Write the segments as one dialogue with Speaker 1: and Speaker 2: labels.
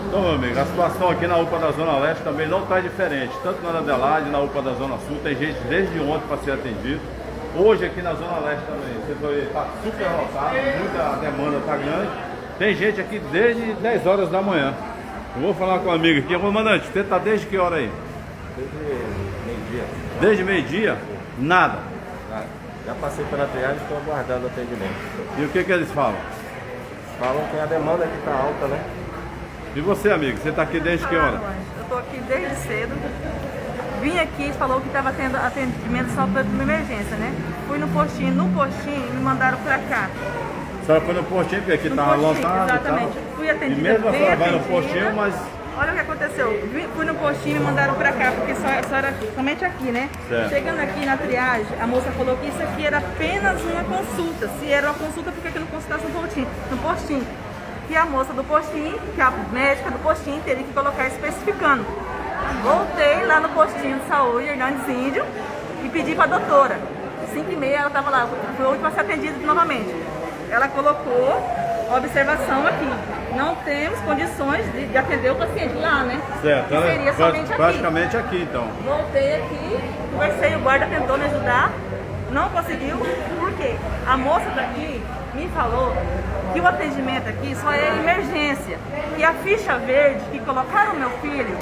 Speaker 1: Então, meu amigo, a situação aqui na UPA da Zona Leste também não está diferente. Tanto na Adelaide, na UPA da Zona Sul, tem gente desde ontem para ser atendido. Hoje aqui na Zona Leste também, você vai estar super lotado, muita demanda está grande. Tem gente aqui desde 10 horas da manhã. Eu vou falar com um amigo aqui. Comandante, você está desde que hora aí?
Speaker 2: Desde meio-dia.
Speaker 1: Desde meio-dia? Nada.
Speaker 2: Já passei pela triagem e estou aguardando o atendimento.
Speaker 1: E o que eles falam?
Speaker 2: Falam que a demanda aqui está alta, né?
Speaker 1: E você, amigo, você está aqui desde que hora?
Speaker 3: Eu estou aqui desde cedo. Vim aqui, falou que estava tendo atendimento só para uma emergência, né? Fui no postinho me mandaram para cá.
Speaker 1: A senhora foi no postinho, porque aqui estava lotado.
Speaker 3: Exatamente. Fui atendida.
Speaker 1: E mesmo a senhora vai no
Speaker 3: atendida.
Speaker 1: postinho, mas...
Speaker 3: Olha o que aconteceu. Fui no postinho e me mandaram para cá, porque só era somente aqui, né?
Speaker 1: Certo.
Speaker 3: Chegando aqui na triagem, a moça falou que isso aqui era apenas uma consulta. Se era uma consulta, por que não consultasse no postinho? Que a moça do postinho, que a médica do postinho teria que colocar especificando. Voltei lá no postinho de saúde, Hernandes Índio, e pedi para a doutora. 5h30 ela estava lá, foi a última a ser atendida novamente. Ela colocou observação aqui. Não temos condições de atender o paciente lá, né?
Speaker 1: Certo,
Speaker 3: que seria somente
Speaker 1: praticamente aqui então.
Speaker 3: Voltei aqui, conversei, o guarda tentou me ajudar, não conseguiu, por quê? A moça daqui me falou que o atendimento aqui só é emergência, que a ficha verde que colocaram no meu filho,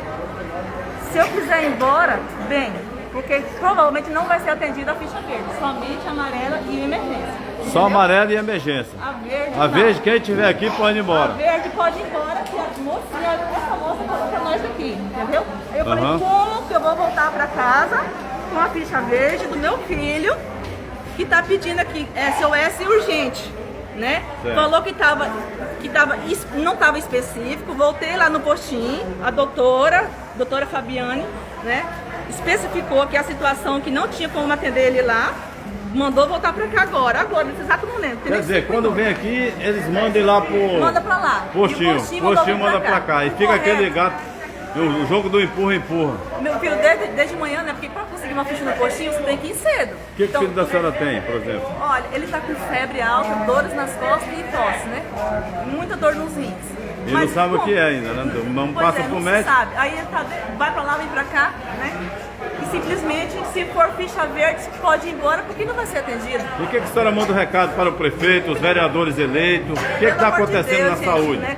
Speaker 3: se eu quiser ir embora, bem, porque provavelmente não vai ser atendida a ficha verde, somente amarela e emergência.
Speaker 1: Só amarela e emergência.
Speaker 3: A verde,
Speaker 1: quem tiver aqui pode ir embora.
Speaker 3: A verde pode ir embora, que a moça, essa moça falou pra nós aqui, entendeu? Aí eu falei, como que eu vou voltar pra casa com a ficha verde do meu filho, que tá pedindo aqui SOS urgente, né?
Speaker 1: Certo.
Speaker 3: Falou que não estava específico, voltei lá no postinho, a doutora Fabiane, né? Especificou que a situação que não tinha como atender ele lá, mandou voltar pra cá agora, nesse exato momento.
Speaker 1: Quer dizer, quando vem aqui, eles mandam ir lá pro...
Speaker 3: Manda pra lá.
Speaker 1: Postinho manda pra cá. E fica aquele gato, o jogo do empurra-empurra.
Speaker 3: Meu filho, desde manhã, né? Porque pra conseguir uma ficha no postinho, você tem que ir cedo.
Speaker 1: O que o filho da senhora tem, por exemplo?
Speaker 3: Olha, ele tá com febre alta, dores nas costas e tosse, né? Muita dor nos rins.
Speaker 1: E não sabe o que é ainda, né? Não passa pro médico.
Speaker 3: Sabe. Aí ele vai pra lá, vem pra cá, né? E simplesmente, se for ficha verde, pode ir embora porque não vai ser atendido.
Speaker 1: E o que a senhora manda um recado para o prefeito, os vereadores eleitos? O que está acontecendo na saúde?
Speaker 3: Né?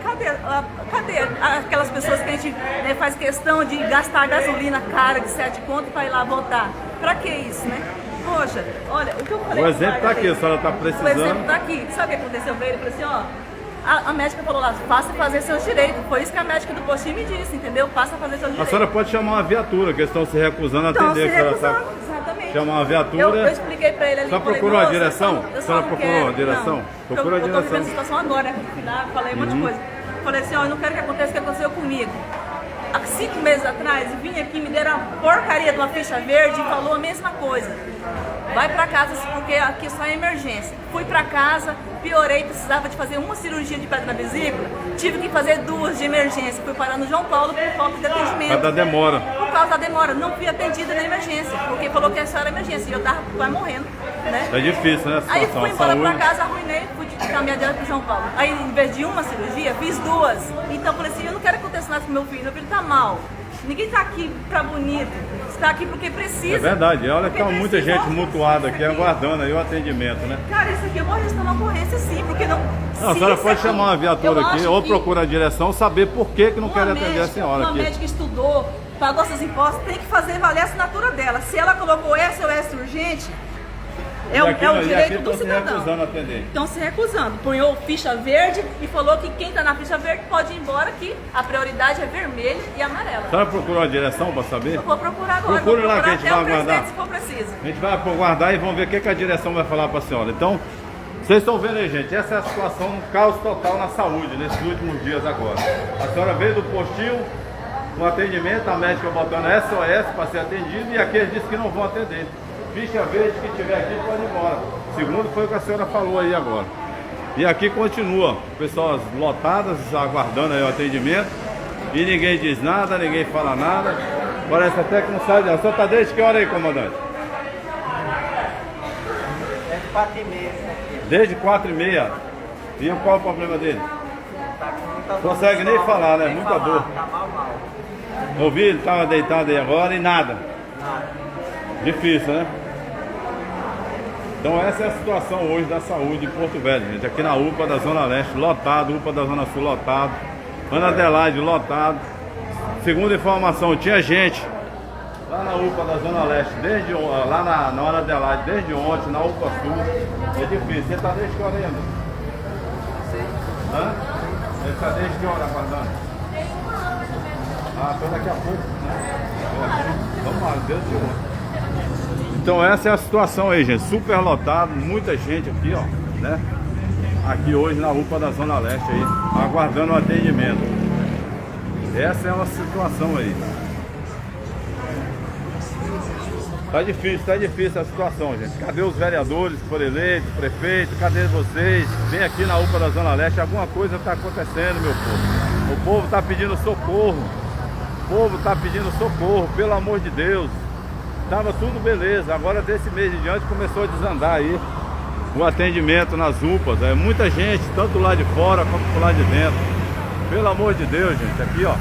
Speaker 3: Cadê aquelas pessoas que a gente faz questão de gastar gasolina cara de 7 contos para ir lá votar? Pra que isso, né? Poxa, olha, o que eu falei...
Speaker 1: O exemplo está aqui, a senhora está precisando.
Speaker 3: O exemplo está aqui. Sabe o que aconteceu pra ele? Ele falou assim, ó... A médica falou lá, faça fazer seus direitos. Foi isso que a médica do postinho me disse, entendeu? Faça fazer seus direitos.
Speaker 1: A senhora pode chamar uma viatura, que eles estão se recusando a atender.
Speaker 3: Exatamente.
Speaker 1: Chamar uma viatura.
Speaker 3: Eu expliquei pra ele ali.
Speaker 1: Só procurou a direção?
Speaker 3: A
Speaker 1: senhora procurou a direção? Procura a direção.
Speaker 3: Eu tô vivendo a situação agora, né? Fui lá, falei um monte de coisa. Falei assim, ó, eu não quero que aconteça o que aconteceu comigo. Há 5 meses atrás, vim aqui, me deram a porcaria de uma ficha verde e falou a mesma coisa. Vai pra casa, porque aqui só é emergência. Fui pra casa, piorei, precisava de fazer uma cirurgia de pedra na vesícula. Tive que fazer 2 de emergência. Fui parar no João Paulo por falta de atendimento.
Speaker 1: Por causa da demora.
Speaker 3: Por causa da demora. Não fui atendida na emergência, porque falou que essa era emergência e eu tava quase morrendo, né?
Speaker 1: É difícil, né? A
Speaker 3: Aí
Speaker 1: situação,
Speaker 3: fui embora pra casa, arruinei, fui caminhar direto pro João Paulo. Aí, em vez de uma cirurgia, fiz 2. Então, eu falei assim, eu não quero que aconteça nada com meu filho tá mal. Ninguém tá aqui pra bonito, está aqui porque precisa. É
Speaker 1: verdade, olha que tá
Speaker 3: precisa,
Speaker 1: muita gente mutuada aqui, aguardando aí o atendimento, né?
Speaker 3: Cara, isso aqui eu vou registrar uma ocorrência sim, porque não...
Speaker 1: Não, a senhora pode chamar uma viatura aqui, ou procurar a direção, saber por que não quer atender a senhora aqui.
Speaker 3: Uma médica estudou, pagou seus impostos, tem que fazer valer a assinatura dela. Se ela colocou SOS urgente, é o direito do cidadão. Estão se recusando. Punhou ficha verde e falou que quem está na ficha verde pode ir embora, que a prioridade é vermelha e amarela.
Speaker 1: A senhora procurou a direção para saber?
Speaker 3: Eu vou procurar agora.
Speaker 1: Procure lá que a gente vai aguardar.
Speaker 3: Se for preciso.
Speaker 1: A gente vai aguardar e vamos ver o que a direção vai falar para a senhora. Então, vocês estão vendo aí, gente, essa é a situação, um caos total na saúde nesses últimos dias agora. A senhora veio do postinho, no atendimento, a médica botando SOS para ser atendido e aqui eles dizem que não vão atender. Ficha verde, que tiver aqui pode ir embora. Segundo foi o que a senhora falou aí agora. E aqui continua, pessoas lotadas, aguardando aí o atendimento. E ninguém diz nada, ninguém fala nada. Parece até que não sai dela. A senhora está desde que hora aí, comandante?
Speaker 2: Desde 4h30.
Speaker 1: Desde 4h30. E qual é o problema dele?
Speaker 2: Tá com
Speaker 1: Consegue nem falar, né? Muita dor.
Speaker 4: Tá mal.
Speaker 1: Ouvi, ele estava deitado aí agora e nada.
Speaker 4: Nada.
Speaker 1: Difícil, né? Então essa é a situação hoje da saúde em Porto Velho, gente. Aqui na UPA da Zona Leste, lotado, UPA da Zona Sul, lotado. Ana Adelaide, lotado. Segundo informação, tinha gente lá na UPA da Zona Leste, lá na Ana Adelaide, desde ontem, na UPA Sul. É difícil. Você está desde que hora ainda? Hã? Você está desde que hora aguardando? Ah, então daqui a pouco, né? Vamos lá, Deus te ouça. Então essa é a situação aí, gente. Super lotado, muita gente aqui, ó, né? Aqui hoje na UPA da Zona Leste aí, aguardando o atendimento. Essa é uma situação aí. Tá difícil a situação, gente. Cadê os vereadores que foram eleitos, prefeito? Cadê vocês? Vem aqui na UPA da Zona Leste, alguma coisa está acontecendo, meu povo. O povo está pedindo socorro. O povo está pedindo socorro, pelo amor de Deus. Tava tudo beleza, agora desse mês em diante começou a desandar aí o atendimento nas UPAs. É muita gente, tanto lá de fora como lá de dentro. Pelo amor de Deus, gente, aqui ó,